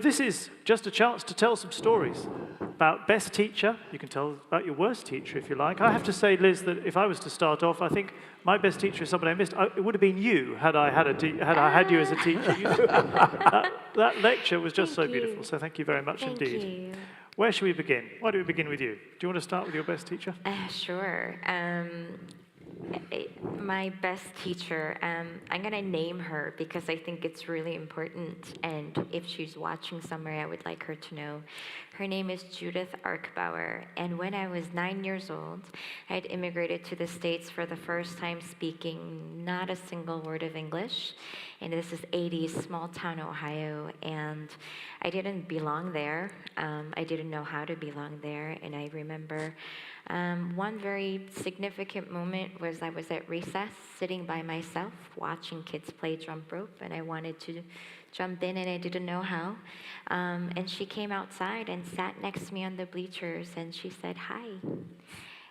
This is just a chance to tell some stories about best teacher. You can tell about your worst teacher if you like. I have to say, Liz, that if I was to start off, I think my best teacher is somebody I missed. It would have been you had I had you as a teacher. That lecture was just so beautiful. So thank you very much indeed. Thank you. Where should we begin? Why don't we begin with you? Do you want to start with your best teacher? Sure. My best teacher, I'm going to name her because I think it's really important, and if she's watching somewhere, I would like her to know. Her name is Judith Arkbauer, and when I was 9 years old, I had immigrated to the States for the first time speaking not a single word of English, and this is 80s, small town Ohio, and I didn't belong there. I didn't know how to belong there, and I remember one very significant moment was I was at recess, sitting by myself, watching kids play jump rope, and I wanted to jump in, and I didn't know how. And she came outside and sat next to me on the bleachers, and she said, "Hi."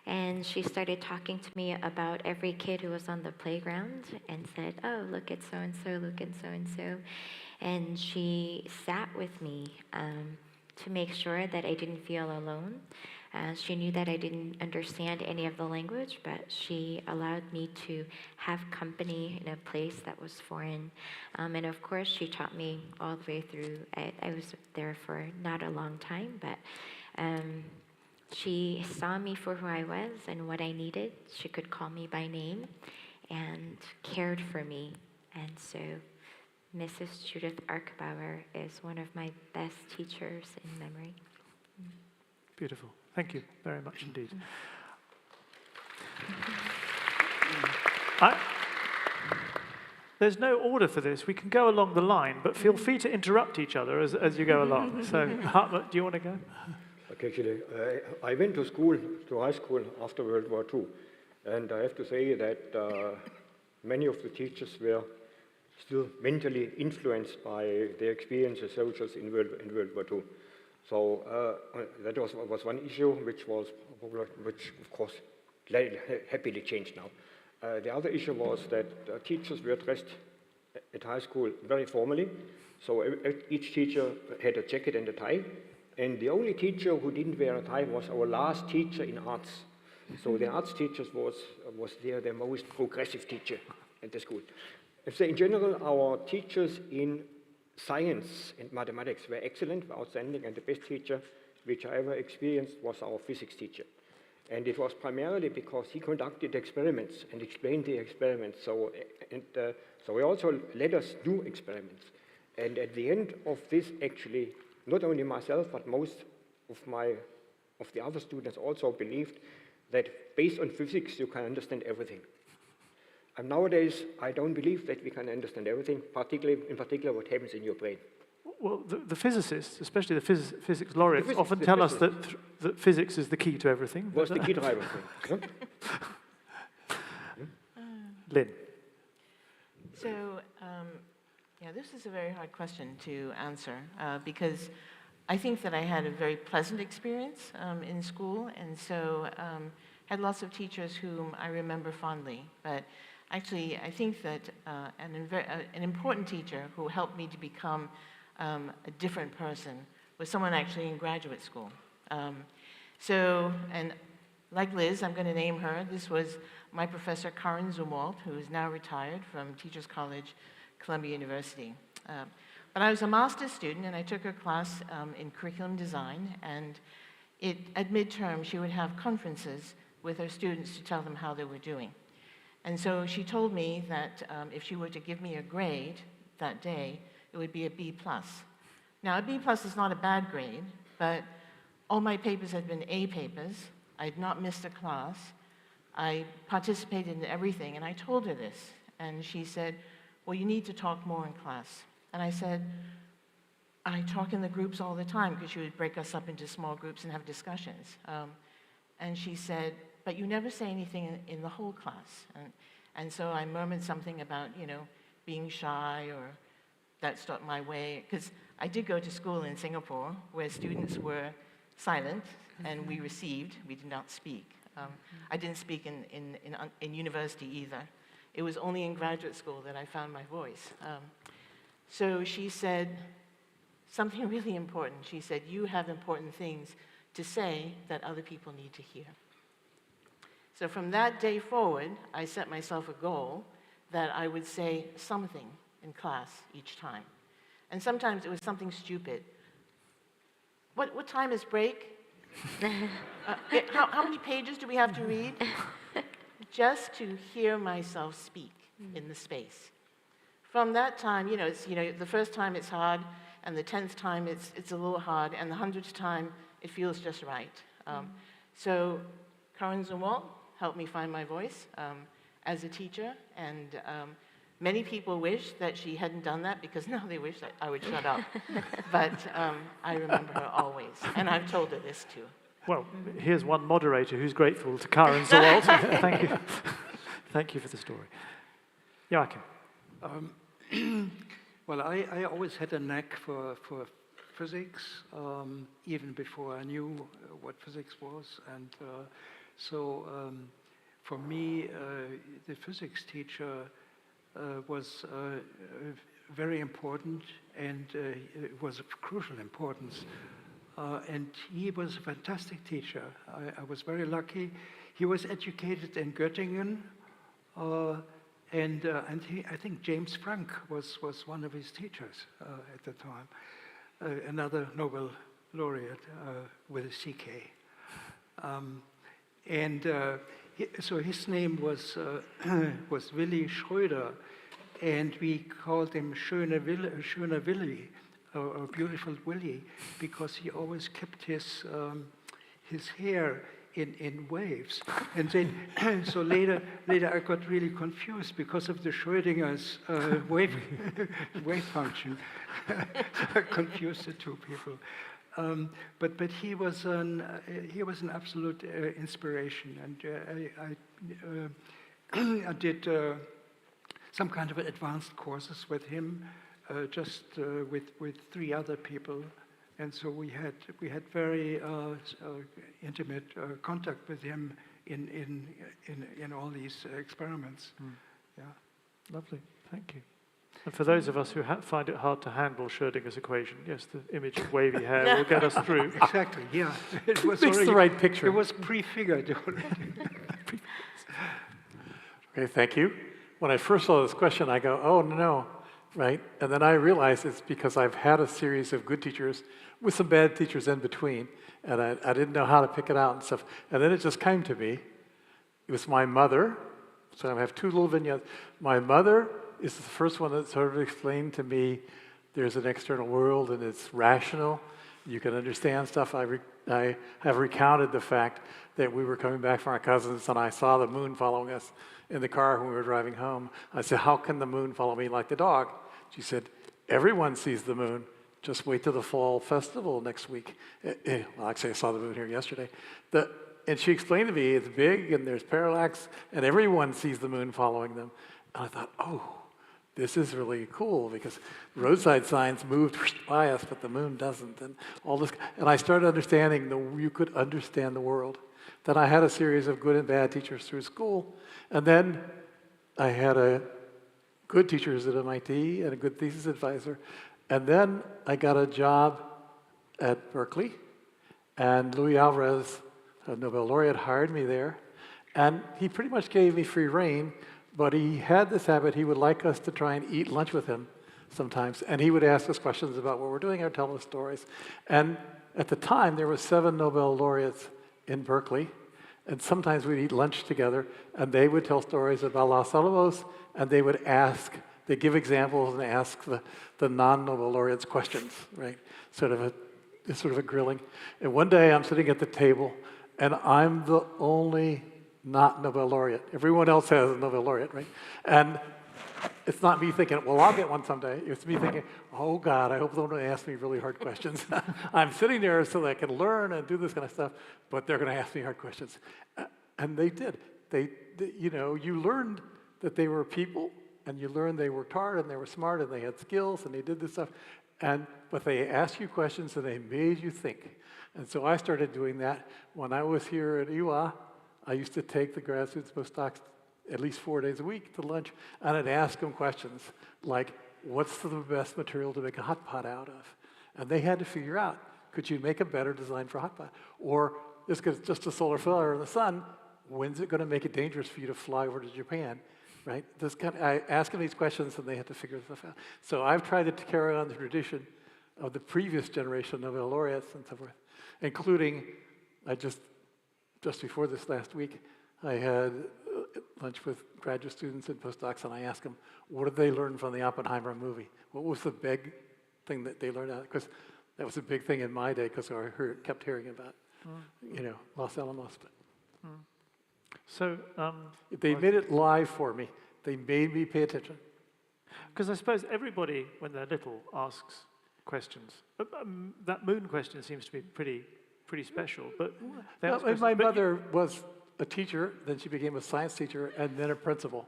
And she started talking to me about every kid who was on the playground and said, "Oh, look at so-and-so, look at so-and-so." And she sat with me to make sure that I didn't feel alone. She knew that I didn't understand any of the language, but she allowed me to have company in a place that was foreign. And of course, she taught me all the way through. I was there for not a long time, but she saw me for who I was and what I needed. She could call me by name and cared for me. And so Mrs. Judith Arkbauer is one of my best teachers in memory. Beautiful. Thank you very much indeed. There's no order for this. We can go along the line, but feel free to interrupt each other as you go along. So, Hartmut, do you want to go? Okay, actually, I went to high school after World War II, and I have to say that many of the teachers were still mentally influenced by their experience as soldiers in World War II. So that was one issue which of course happily changed now. The other issue was that teachers were dressed at high school very formally. So each teacher had a jacket and a tie, and the only teacher who didn't wear a tie was our last teacher in arts. So the arts teacher was the most progressive teacher at the school. So in general, our teachers in science and mathematics were excellent, were outstanding, and the best teacher which I ever experienced was our physics teacher. And it was primarily because he conducted experiments and explained the experiments. So he also let us do experiments. And at the end of this, actually, not only myself, but most of the other students also believed that based on physics, you can understand everything. And nowadays, I don't believe that we can understand everything, in particular what happens in your brain. Well, the physicists, especially the physics laureates, often tell us that physics is the key to everything. What's the key to everything? Lin. So, yeah, this is a very hard question to answer because I think that I had a very pleasant experience in school, and so had lots of teachers whom I remember fondly. But actually, I think that an important teacher who helped me to become a different person was someone actually in graduate school. And like Liz, I'm going to name her. This was my professor, Karin Zumwalt, who is now retired from Teachers College, Columbia University. But I was a master's student, and I took her class in curriculum design, and at midterm, she would have conferences with her students to tell them how they were doing. And so she told me that if she were to give me a grade that day, it would be a B+. Now, a B+ is not a bad grade, but all my papers had been A papers. I had not missed a class. I participated in everything, and I told her this. And she said, "Well, you need to talk more in class." And I said, "I talk in the groups all the time," because she would break us up into small groups and have discussions. And she said, "But you never say anything in the whole class." And so I murmured something about, being shy, or that's not my way. Because I did go to school in Singapore where students were silent and we received, we did not speak. I didn't speak in university either. It was only in graduate school that I found my voice. So she said, something really important. She said, you have important things to say that other people need to hear. So from that day forward, I set myself a goal that I would say something in class each time. And sometimes it was something stupid. What time is break? How many pages do we have to read? Just to hear myself speak in the space. From that time, the first time it's hard, and the 10th time it's a little hard, and the 100th time it feels just right. So Karin Zumwalt helped me find my voice as a teacher, and many people wish that she hadn't done that because now they wish that I would shut up. But I remember her always, and I've told her this too. Well, here's one moderator who's grateful to Karin Zumwalt. Thank you. Thank you for the story. Joachim. Well, I always had a knack for physics, even before I knew what physics was. And so for me, the physics teacher was very important, and it was of crucial importance. And he was a fantastic teacher. I was very lucky. He was educated in Göttingen, and I think James Frank was one of his teachers at the time, another Nobel laureate with a CK. So his name was Willy Schröder, and we called him Schöner Willy, or Beautiful Willy, because he always kept his hair in waves. And then, so later I got really confused because of the Schrödinger's wave function. So I confused the two people. But he was an absolute inspiration, and I did some kind of advanced courses with him, just with 3 other people, and so we had very intimate contact with him in all these experiments. Yeah, Lovely. Thank you. And for those of us who find it hard to handle Schrödinger's equation, yes, the image of wavy hair will get us through. exactly. Yeah, it was It's the right picture. It was prefigured already. Okay, thank you. When I first saw this question, I go, oh, no, right? And then I realized it's because I've had a series of good teachers with some bad teachers in between, and I didn't know how to pick it out and stuff. And then it just came to me. It was my mother. So I have 2 little vignettes. My mother is the first one that sort of explained to me there's an external world and it's rational. You can understand stuff. I have recounted the fact that we were coming back from our cousins and I saw the moon following us in the car when we were driving home. I said, how can the moon follow me like the dog? She said, everyone sees the moon. Just wait till the fall festival next week. Well, actually, I saw the moon here yesterday. And she explained to me it's big and there's parallax and everyone sees the moon following them. And I thought, oh, this is really cool because roadside signs moved by us, but the moon doesn't. And all this, and I started understanding you could understand the world. Then I had a series of good and bad teachers through school, and then I had a good teachers at MIT and a good thesis advisor, and then I got a job at Berkeley, and Louis Alvarez, a Nobel laureate, hired me there, and he pretty much gave me free rein. But he had this habit, he would like us to try and eat lunch with him sometimes. And he would ask us questions about what we're doing or tell us stories. And at the time, there were 7 Nobel laureates in Berkeley. And sometimes we'd eat lunch together. And they would tell stories about Los Alamos. And they would they'd give examples and ask the non-Nobel laureates questions, right? Sort of a grilling. And one day, I'm sitting at the table. And I'm the only not Nobel laureate. Everyone else has a Nobel laureate, right? And it's not me thinking, well, I'll get one someday. It's me thinking, oh, God, I hope they don't ask me really hard questions. I'm sitting there so that I can learn and do this kind of stuff, but they're going to ask me hard questions. And they did. You learned that they were people, and you learned they worked hard, and they were smart, and they had skills, and they did this stuff. But they asked you questions, and they made you think. And so I started doing that. When I was here at IWA, I used to take the grad students, postdocs, at least 4 days a week to lunch, and I'd ask them questions like, what's the best material to make a hot pot out of? And they had to figure out, could you make a better design for a hot pot? Or this is just a solar flare in the sun, when's it going to make it dangerous for you to fly over to Japan, right? I ask them these questions and they have to figure stuff out. So I've tried to carry on the tradition of the previous generation of Nobel laureates and so forth, including, just before this last week, I had lunch with graduate students and postdocs, and I asked them, what did they learn from the Oppenheimer movie? What was the big thing that they learned out? Because that was a big thing in my day, because I kept hearing about, Los Alamos. But So they made it live for me. They made me pay attention. because I suppose everybody, when they're little, asks questions. That moon question seems to be pretty special. But they ask questions. My mother was a teacher, then she became a science teacher, and then a principal.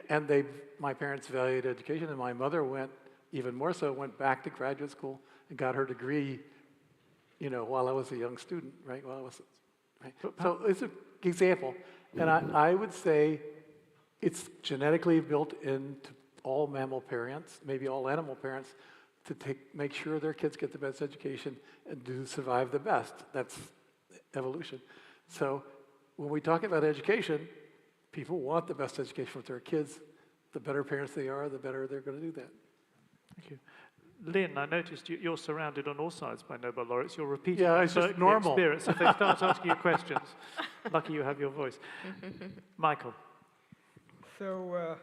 And my parents valued education, and my mother even more so, went back to graduate school and got her degree, while I was a young student, right? Right? So it's an example. And I would say it's genetically built into all mammal parents, maybe all animal parents, to make sure their kids get the best education and do survive the best. That's evolution. So when we talk about education, people want the best education for their kids. The better parents they are, the better they're going to do that. Thank you. Lin, I noticed you're surrounded on all sides by Nobel laureates. You're repeating it's just normal. experience. If they start asking you questions, lucky you have your voice. Michael. So,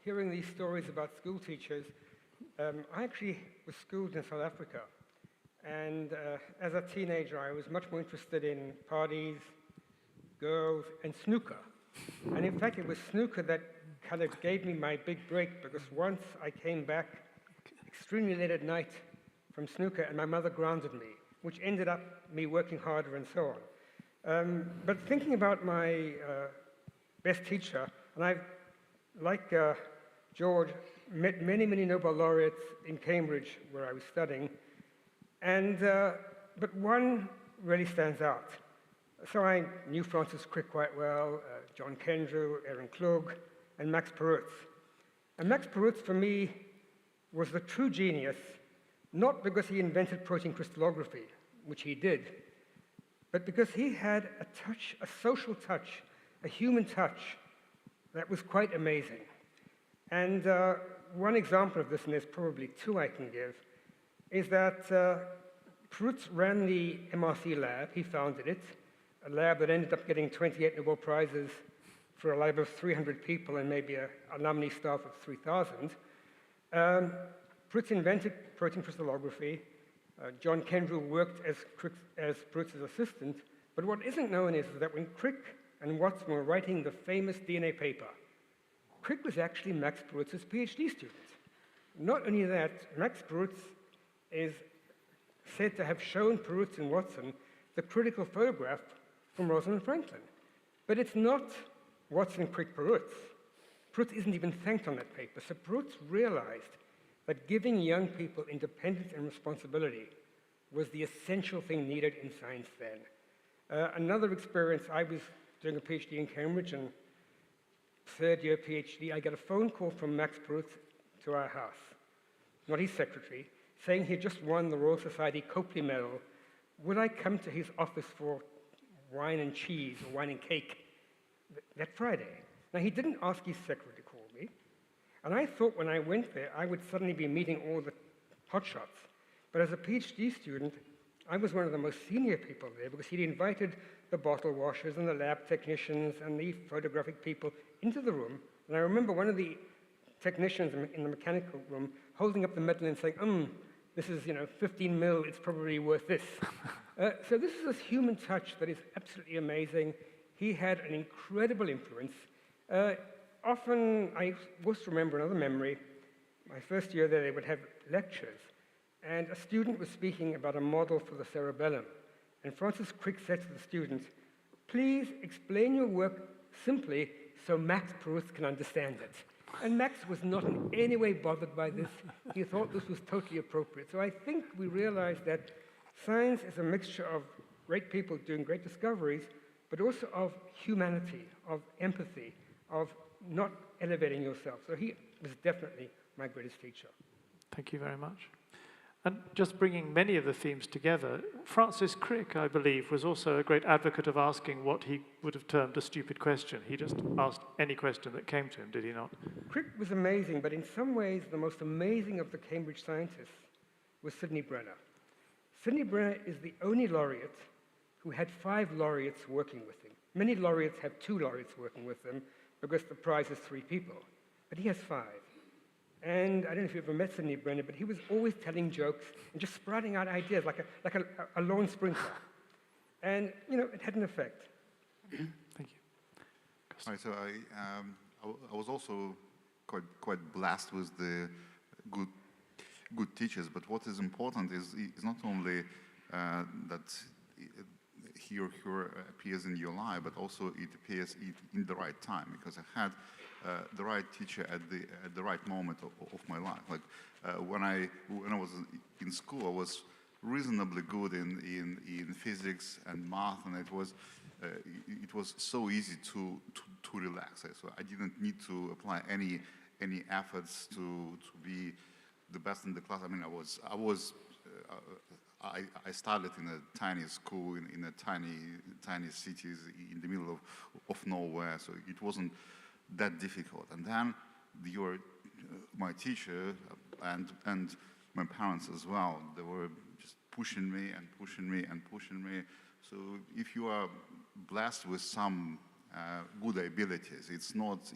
hearing these stories about school teachers, I actually was schooled in South Africa. And as a teenager, I was much more interested in parties, girls, and snooker. And in fact, it was snooker that kind of gave me my big break, because once I came back extremely late at night from snooker, and my mother grounded me, which ended up me working harder and so on. But thinking about my best teacher, and I've, like George, met many, many Nobel laureates in Cambridge, where I was studying, but one really stands out. So I knew Francis Crick quite well, John Kendrew, Aaron Klug, and Max Perutz. And Max Perutz, for me, was the true genius, not because he invented protein crystallography, which he did, but because he had a touch, a social touch, a human touch that was quite amazing. And one example of this, and there's probably two I can give, is that Perutz ran the MRC lab. He founded it, a lab that ended up getting 28 Nobel Prizes for a lab of 300 people and maybe an alumni staff of 3,000. Perutz invented protein crystallography. John Kendrew worked as Perutz's assistant. But what isn't known is that when Crick and Watson were writing the famous DNA paper, Crick was actually Max Perutz's PhD student. Not only that, Max Perutz is said to have shown Perutz and Watson the critical photograph from Rosalind Franklin. But it's not Watson, Crick, Perutz. Perutz isn't even thanked on that paper. So Perutz realized that giving young people independence and responsibility was the essential thing needed in science then. Another experience, I was doing a PhD in Cambridge, and third year PhD, I got a phone call from Max Perutz to our house, not his secretary, saying he had just won the Royal Society Copley Medal. Would I come to his office for wine and cheese or wine and cake that Friday? Now, he didn't ask his secretary to call me, and I thought when I went there, I would suddenly be meeting all the hotshots. But as a PhD student, I was one of the most senior people there, because he'd invited the bottle washers and the lab technicians and the photographic people into the room. And I remember one of the technicians in the mechanical room holding up the medal and saying, this is 15 mil, it's probably worth this. So this is this human touch that is absolutely amazing. He had an incredible influence. Often, I also remember another memory. My first year there, they would have lectures, and a student was speaking about a model for the cerebellum. And Francis Crick said to the student, please explain your work simply so Max Perutz can understand it. And Max was not in any way bothered by this. He thought this was totally appropriate. So I think we realized that science is a mixture of great people doing great discoveries, but also of humanity, of empathy, of not elevating yourself. So he was definitely my greatest teacher. Thank you very much. And just bringing many of the themes together, Francis Crick, I believe, was also a great advocate of asking what he would have termed a stupid question. He just asked any question that came to him, did he not? Crick was amazing, but in some ways, the most amazing of the Cambridge scientists was Sidney Brenner. Sidney Brenner is the only laureate who had 5 laureates working with him. Many laureates have 2 laureates working with them because the prize is 3 people, but he has 5. And I don't know if you've ever met Sidney Brenner, but he was always telling jokes and just sprouting out ideas like a lawn sprinkler. And, you know, it had an effect. Thank you. Right, so I was also quite blessed with the good teachers, but what is important is not only that he or her appears in your life, but also it appears in the right time, because I had the right teacher at the right moment of my life. Like when I was in school, I was reasonably good in physics and math, and it was so easy to relax. So I didn't need to apply any efforts to be the best in the class. I mean, I started in a tiny school in a tiny cities in the middle of nowhere, so it wasn't that difficult. And then my teacher and my parents as well, they were just pushing me and pushing me and pushing me. So if you are blessed with some good abilities, it's not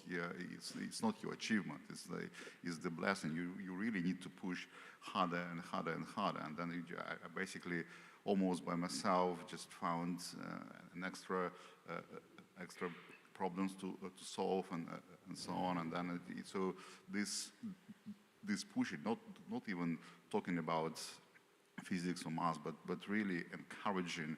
your achievement. It's the blessing. You really need to push harder and harder and harder. And then I basically almost by myself just found an extra problems to solve and so on. And then so this pushing, not even talking about physics or math, but really encouraging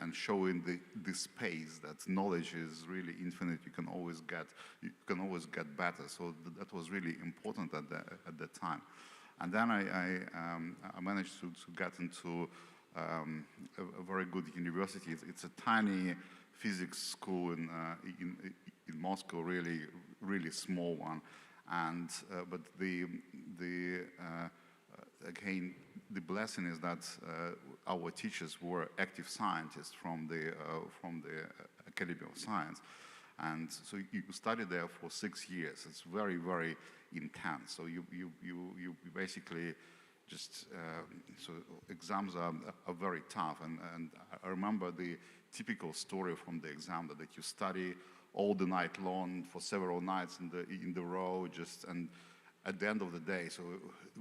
and showing the space that knowledge is really infinite. You can always get better. So that was really important at that time. And then I managed to get into a very good university. It's a tiny physics school in Moscow, really small one. And but again, the blessing is that our teachers were active scientists from the Academy of Science, and so you study there for 6 years. It's very, very intense. So you basically just so exams are very tough. And I remember the typical story from the exam that you study all the night long for several nights in the row, and at the end of the day, so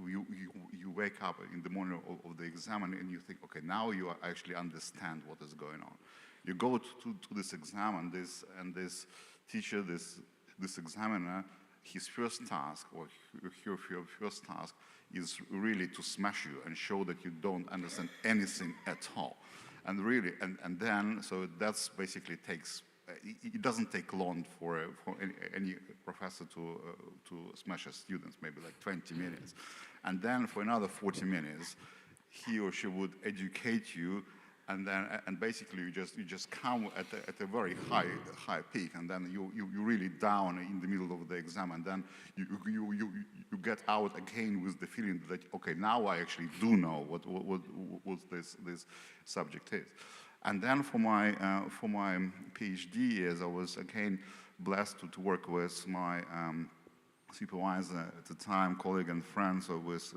you wake up in the morning of the exam and you think, okay, now you actually understand what is going on. You go to this exam and this teacher, this examiner, his first task or her first task is really to smash you and show that you don't understand anything at all. And really, and then, so that's basically takes. It doesn't take long for any professor to smash a student, maybe like 20 minutes. And then for another 40 minutes, he or she would educate you, and basically you just come at a very high peak, and then you really down in the middle of the exam, and then you get out again with the feeling that, okay, now I actually do know what this subject is. And then for my PhD years, I was again blessed to work with my supervisor at the time, colleague and friend, so with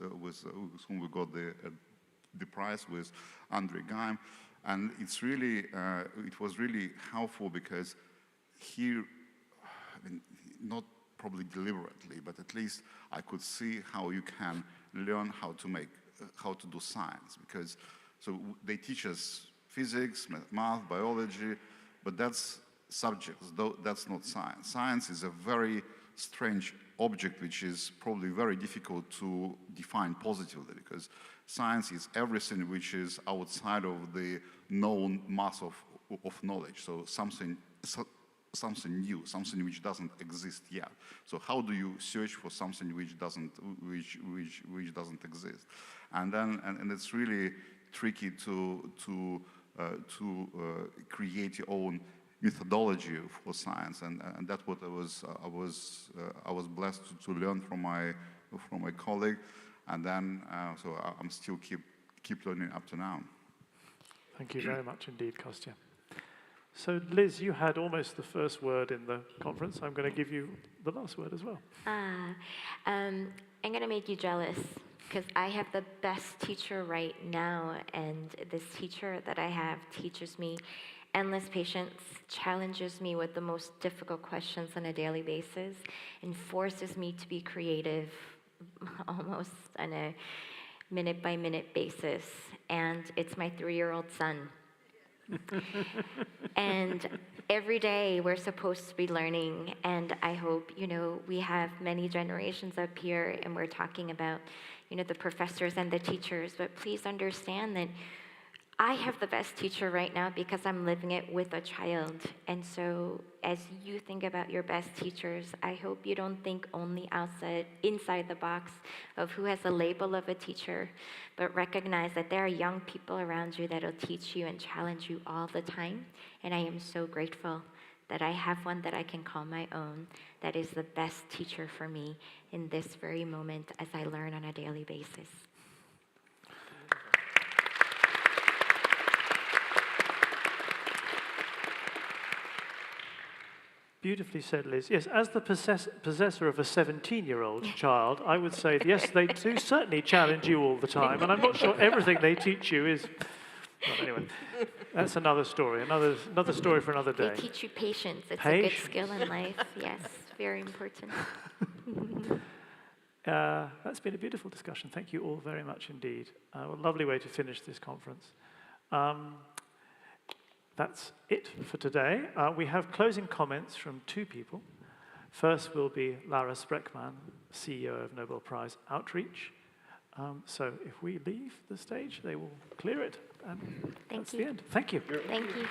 whom we got the prize, with Andre Geim. And it was really helpful because he, I mean, not probably deliberately, but at least I could see how you can learn how to do science, because so they teach us physics, math, biology, but that's subjects, though that's not science. Science is a very strange object which is probably very difficult to define positively, because science is everything which is outside of the known mass of knowledge. So something new, something which doesn't exist yet. So how do you search for something which doesn't exist? And then and it's really tricky to create your own methodology for science, and that's what I was blessed to learn from my colleague. And then, so I'm still keep learning up to now. Thank you very much indeed, Kostya. So, Liz, you had almost the first word in the conference. I'm going to give you the last word as well. I'm going to make you jealous because I have the best teacher right now, and this teacher that I have teaches me endless patience, challenges me with the most difficult questions on a daily basis, and forces me to be creative almost on a minute-by-minute basis. And it's my 3-year-old son. And every day we're supposed to be learning, and I hope, we have many generations up here, and we're talking about, the professors and the teachers, but please understand that I have the best teacher right now because I'm living it with a child. And so as you think about your best teachers, I hope you don't think only inside the box of who has a label of a teacher, but recognize that there are young people around you that'll teach you and challenge you all the time. And I am so grateful that I have one that I can call my own, that is the best teacher for me in this very moment as I learn on a daily basis. Beautifully said, Liz. Yes, as the possessor of a 17-year-old child, I would say, yes, they do certainly challenge you all the time, and I'm not sure everything they teach you is... Well, anyway, that's another story, another story for another day. They teach you patience. It's a good skill in life. Yes, very important. That's been a beautiful discussion. Thank you all very much indeed. A lovely way to finish this conference. That's it for today. We have closing comments from 2 people. First will be Lara Spreckmann, CEO of Nobel Prize Outreach. So if we leave the stage, they will clear it. And that's the end. Thank you. Thank you.